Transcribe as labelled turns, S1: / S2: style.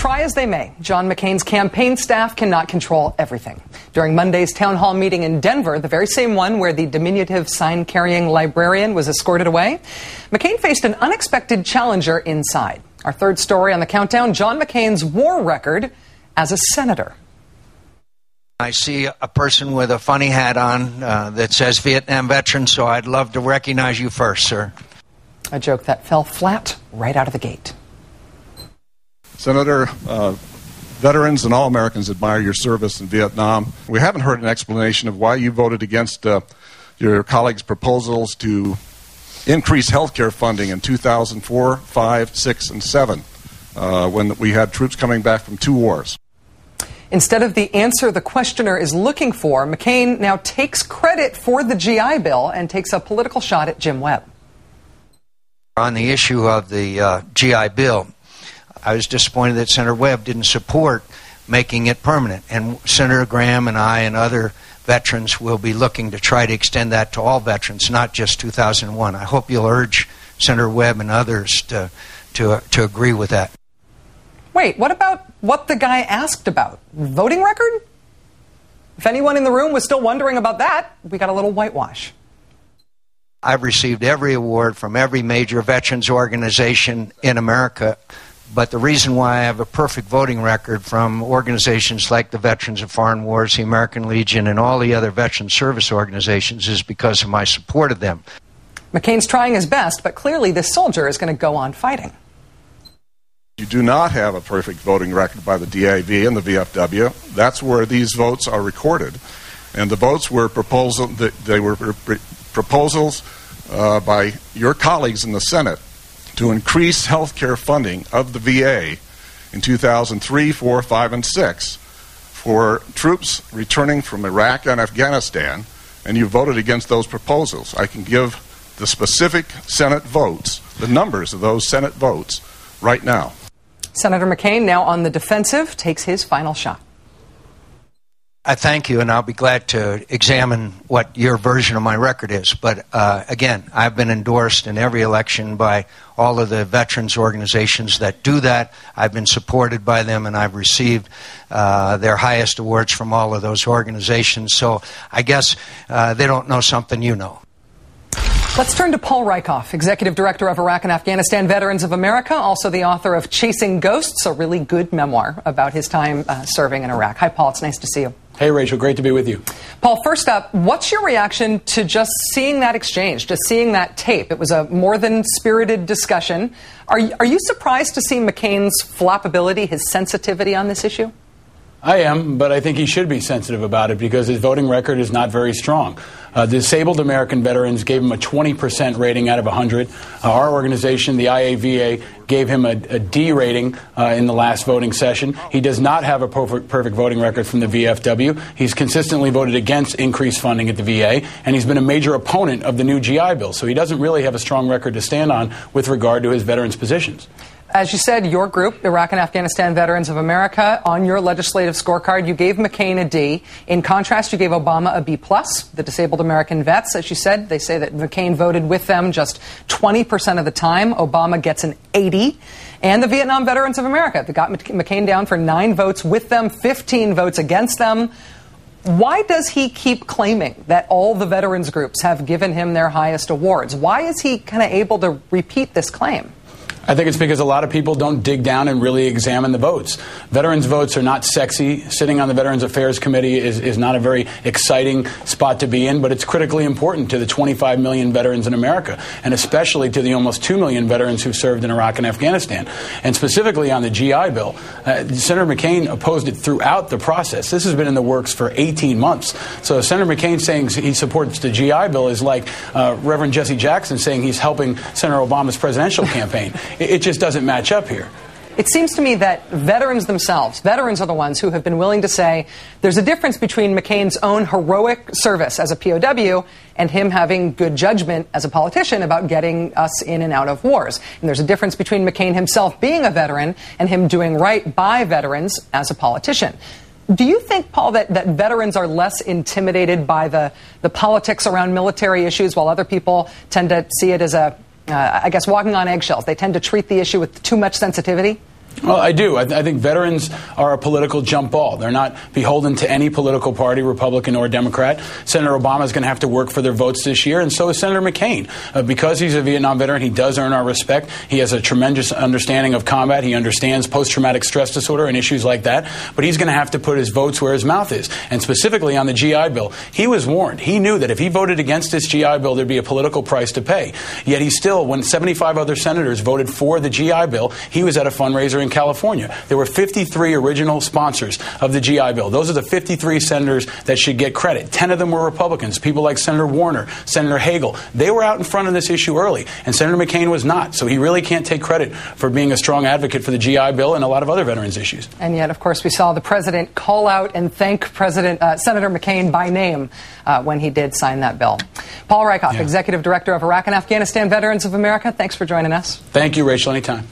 S1: try as they may, John McCain's campaign staff cannot control everything. During Monday's town hall meeting in Denver, the very same one where the diminutive sign-carrying librarian was escorted away, McCain faced an unexpected challenger inside. Our third story on the countdown, John McCain's war record as a senator.
S2: I see a person with a funny hat on that says Vietnam veteran, so I'd love to recognize you first, sir.
S1: A joke that fell flat right out of the gate.
S3: Senator, veterans and all Americans admire your service in Vietnam. We haven't heard an explanation of why you voted against your colleagues' proposals to increase health care funding in 2004, 5, 6, and 7, when we had troops coming back from 2 wars.
S1: Instead of the answer the questioner is looking for, McCain now takes credit for the GI Bill and takes a political shot at Jim Webb.
S2: On the issue of the GI Bill, I was disappointed that Senator Webb didn't support making it permanent. And Senator Graham and I and other veterans will be looking to try to extend that to all veterans, not just 2001. I hope you'll urge Senator Webb and others to agree with that.
S1: Wait, what about what the guy asked about? Voting record? If anyone in the room was still wondering about that, we got a little whitewash.
S2: I've received every award from every major veterans organization in America. But the reason why I have a perfect voting record from organizations like the Veterans of Foreign Wars, the American Legion, and all the other veteran service organizations is because of my support of them.
S1: McCain's trying his best, but clearly this soldier is going to go on fighting.
S3: You do not have a perfect voting record by the DIV and the VFW. That's where these votes are recorded. And the votes were proposals by your colleagues in the Senate to increase health care funding of the VA in 2003, 4, 5, and 6 for troops returning from Iraq and Afghanistan, and you voted against those proposals. I can give the specific Senate votes, the numbers of those Senate votes, right now.
S1: Senator McCain, now on the defensive, takes his final shot.
S2: I thank you, and I'll be glad to examine what your version of my record is. But again, I've been endorsed in every election by all of the veterans organizations that do that. I've been supported by them, and I've received their highest awards from all of those organizations. So I guess they don't know something you know.
S1: Let's turn to Paul Rieckhoff, Executive Director of Iraq and Afghanistan Veterans of America, also the author of Chasing Ghosts, a really good memoir about his time serving in Iraq. Hi, Paul. It's nice to see you.
S4: Hey, Rachel. Great to be with you.
S1: Paul, first up, what's your reaction to just seeing that exchange, just seeing that tape? It was a more than spirited discussion. Are you surprised to see McCain's flappability, his sensitivity on this issue?
S4: I am, but I think he should be sensitive about it because his voting record is not very strong. Disabled American veterans gave him a 20% rating out of 100. Our organization, the IAVA, gave him a D rating in the last voting session. He does not have a perfect voting record from the VFW. He's consistently voted against increased funding at the VA, and he's been a major opponent of the new GI Bill. So he doesn't really have a strong record to stand on with regard to his veterans' positions.
S1: As you said, your group, Iraq and Afghanistan Veterans of America, on your legislative scorecard, you gave McCain a D. In contrast, you gave Obama a B+. The disabled American vets, as you said, they say that McCain voted with them just 20% of the time. Obama gets an 80. And the Vietnam Veterans of America, they got McCain down for 9 votes with them, 15 votes against them. Why does he keep claiming that all the veterans groups have given him their highest awards? Why is he kind of able to repeat this claim?
S4: I think it's because a lot of people don't dig down and really examine the votes. Veterans' votes are not sexy. Sitting on the Veterans Affairs Committee is not a very exciting spot to be in, but it's critically important to the 25 million veterans in America, and especially to the almost 2 million veterans who served in Iraq and Afghanistan. And specifically on the GI Bill, Senator McCain opposed it throughout the process. This has been in the works for 18 months. So Senator McCain saying he supports the GI Bill is like Reverend Jesse Jackson saying he's helping Senator Obama's presidential campaign. It just doesn't match up here.
S1: It seems to me that veterans themselves, veterans are the ones who have been willing to say there's a difference between McCain's own heroic service as a POW and him having good judgment as a politician about getting us in and out of wars. And there's a difference between McCain himself being a veteran and him doing right by veterans as a politician. Do you think, Paul, that veterans are less intimidated by the politics around military issues while other people tend to see it as I guess, walking on eggshells? They tend to treat the issue with too much sensitivity?
S4: Well, I do. I think veterans are a political jump ball. They're not beholden to any political party, Republican or Democrat. Senator Obama is going to have to work for their votes this year, and so is Senator McCain. Because he's a Vietnam veteran, he does earn our respect. He has a tremendous understanding of combat. He understands post-traumatic stress disorder and issues like that. But he's going to have to put his votes where his mouth is. And specifically on the GI Bill, he was warned. He knew that if he voted against this GI Bill, there'd be a political price to pay. Yet he still, when 75 other senators voted for the GI Bill, he was at a fundraiser in California. There were 53 original sponsors of the GI Bill. Those are the 53 senators that should get credit. 10 of them were Republicans, people like Senator Warner, Senator Hagel. They were out in front of this issue early, and Senator McCain was not. So he really can't take credit for being a strong advocate for the GI Bill and a lot of other veterans issues.
S1: And yet, of course, we saw the president call out and thank Senator McCain by name when he did sign that bill. Paul Reichoff, Executive Director of Iraq and Afghanistan Veterans of America, thanks for joining us.
S4: Thank you, Rachel. Anytime.